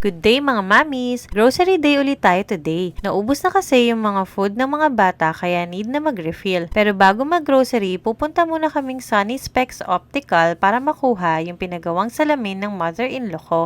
Good day mga mamis! Grocery day ulit tayo today. Naubos na kasi yung mga food ng mga bata kaya need na mag-refill. Pero bago mag-grocery, pupunta muna kaming Sunny Specs Optical para makuha yung pinagawang salamin ng mother-in-law ko.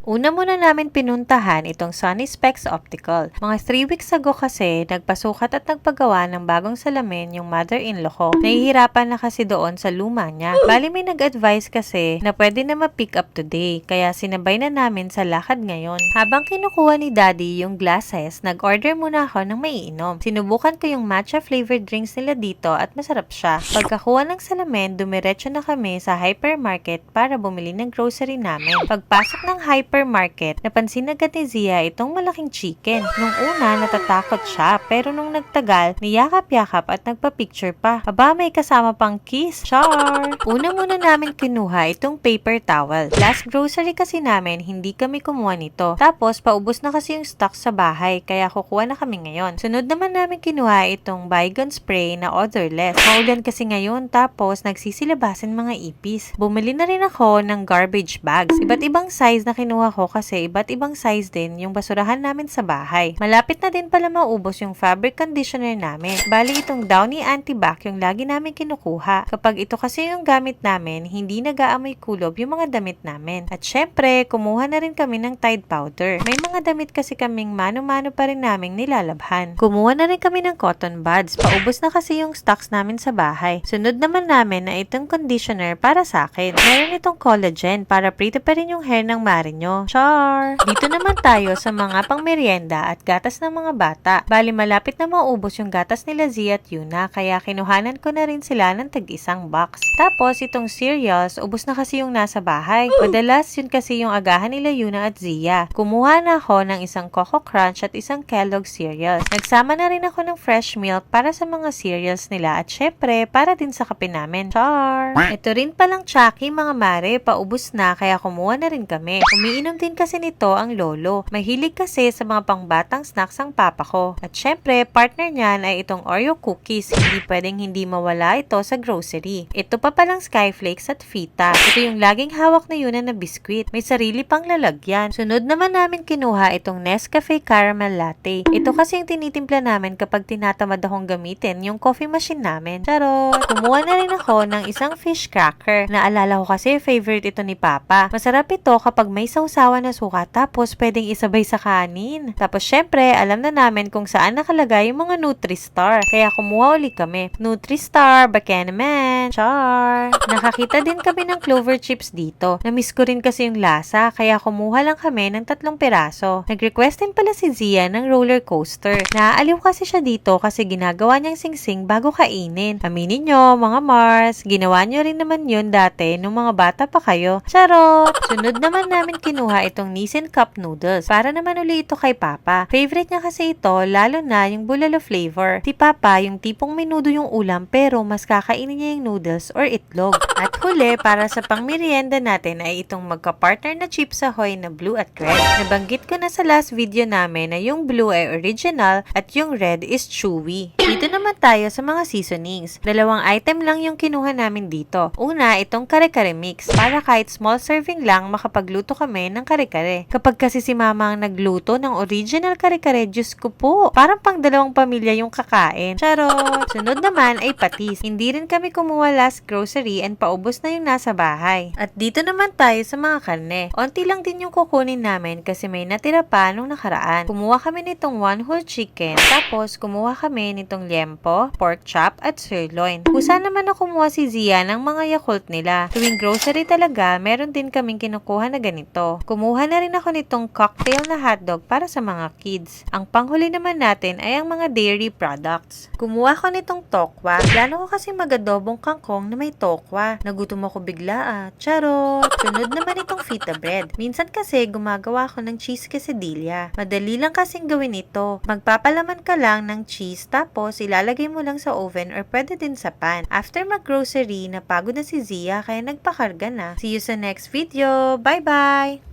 Una muna namin pinuntahan itong Sunny Specs Optical. Mga 3 weeks ago kasi, nagpasukat at nagpagawa ng bagong salamin yung mother-in-law ko. Nahihirapan na kasi doon sa luma niya. Bali may nag-advise kasi na pwede na ma-pick up today, kaya sinabay na namin sa lakad ngayon. Habang kinukuha ni Daddy yung glasses, nag-order muna ako ng maiinom. Sinubukan ko yung matcha flavored drinks nila dito at masarap siya. Pagkakuha ng salamin, dumiretso na kami sa hypermarket para bumili ng grocery namin. Pagpasok ng hypermarket, napansin agad ni Zia itong malaking chicken. Nung una, natatakot siya, pero nung nagtagal, niyakap-yakap at nagpa-picture pa. Aba, may kasama pang kiss. Char! Una muna namin kinuha itong paper towel. Last grocery kasi namin, hindi kami kumuha nito. Tapos, paubos na kasi yung stock sa bahay, kaya kukuha na kami ngayon. Sunod naman namin kinuha itong Baygon spray na odorless. Maulan kasi ngayon, tapos nagsisilabasan mga ipis. Bumili na rin ako ng garbage bags. Iba't ibang size na kinuha ko kasi iba't ibang size din yung basurahan namin sa bahay. Malapit na din pala maubos yung fabric conditioner namin. Bali itong Downy Antibac yung lagi namin kinukuha. Kapag ito kasi yung gamit namin, hindi nag-aamoy kulob yung mga damit namin. At syempre, kumuha na rin kami ng Tide powder. May mga damit kasi kaming mano-mano pa rin naming nilalabhan. Kumuha na rin kami ng cotton buds. Paubos na kasi yung stocks namin sa bahay. Sunod naman namin na itong conditioner para sa akin. Meron itong collagen para pretty pa rin yung hair ng mare nyo. Char! Dito naman tayo sa mga pangmeryenda at gatas ng mga bata. Bali malapit na maubos yung gatas nila Zia at Yuna, kaya kinuhanan ko na rin sila ng tag-isang box. Tapos itong cereals, ubos na kasi yung nasa bahay. Madalas yun kasi yung agahan nila Yuna at Zia. Kumuha na ako ng isang Coco Crunch at isang Kellogg cereals. Nagsama na rin ako ng fresh milk para sa mga cereals nila at syempre para din sa kape namin. Char! Ito rin palang Chucky mga mare, paubos na kaya kumuha na rin kami. Umiinom din kasi nito ang lolo. Mahilig kasi sa mga pangbatang snacks ang papa ko. At syempre, partner niyan ay itong Oreo cookies. Hindi pwedeng hindi mawala ito sa grocery. Ito pa palang Skyflakes at Fita. Ito yung laging hawak na Yuna na biskwit. May sarili pang lalagyan. Sunod naman namin kinuha itong Nescafe Caramel Latte. Ito kasi yung tinitimpla namin kapag tinatamad akong gamitin yung coffee machine namin. Charot! Kumuha na rin ako ng isang fish cracker. Naalala ko kasi favorite ito ni Papa. Masarap ito kapag may sausawan na suka tapos pwedeng isabay sa kanin. Tapos syempre, alam na namin kung saan nakalagay yung mga Nutri-Star. Kaya kumuha ulit kami. Nutri-Star, Bacanaman, Char! Nakakita din kami ng clover chips dito. Namiss ko rin kasi yung lasa, kaya kumuha lang kami ng 3 piraso. Nag-request din pala si Zia ng roller coaster. Naaaliw kasi siya dito kasi ginagawa niyang singsing bago kainin. Aminin nyo, mga Mars, ginawa nyo rin naman yun dati nung mga bata pa kayo. Charot! Sunod naman namin kinuha itong Nissin Cup Noodles. Para naman uli ito kay Papa. Favorite niya kasi ito, lalo na yung bulalo flavor. Si Papa, yung tipong menudo yung ulam pero mas kakainin niya yung noodles or itlog. At huli, para sa pangmerienda natin ay itong magka-partner na Chips Ahoy na blue at red. Nabanggit ko na sa last video namin na yung blue ay original at yung red is chewy. Dito naman tayo sa mga seasonings. 2 item lang yung kinuha namin dito. Una, itong kare-kare mix. Para kahit small serving lang, makapagluto kami ng kare-kare. Kapag kasi si mama ang nagluto ng original kare-kare, Diyos ko po, parang pang 2 pamilya yung kakain. Charot! Sunod naman ay patis. Hindi rin kami kumuha last grocery and paubos na yung nasa bahay. At dito naman tayo sa mga karne. Onti lang din yung kukunin namin kasi may natira pa nung nakaraan. Kumuha kami nitong 1 whole chicken, tapos kumuha kami nitong liempo, pork chop at sirloin. Kusa naman na kumuha si Zia ng mga Yakult nila. Tuwing grocery talaga, meron din kaming kinukuha na ganito. Kumuha na rin ako nitong cocktail na hotdog para sa mga kids. Ang panghuli naman natin ay ang mga dairy products. Kumuha ko nitong tokwa. Plano ko kasi magadobong kangkong na may tokwa. Nagutom ako bigla ah. Charot! Sunod naman itong fita bread. Minsan kasi gumagawa ako ng cheese quesadilla. Madali lang kasing gawin ito. Magpapalaman ka lang ng cheese tapos ilalagay mo lang sa oven or pwede din sa pan. After mag-grocery, napagod na si Zia kaya nagpakarga na. See you sa next video. Bye-bye!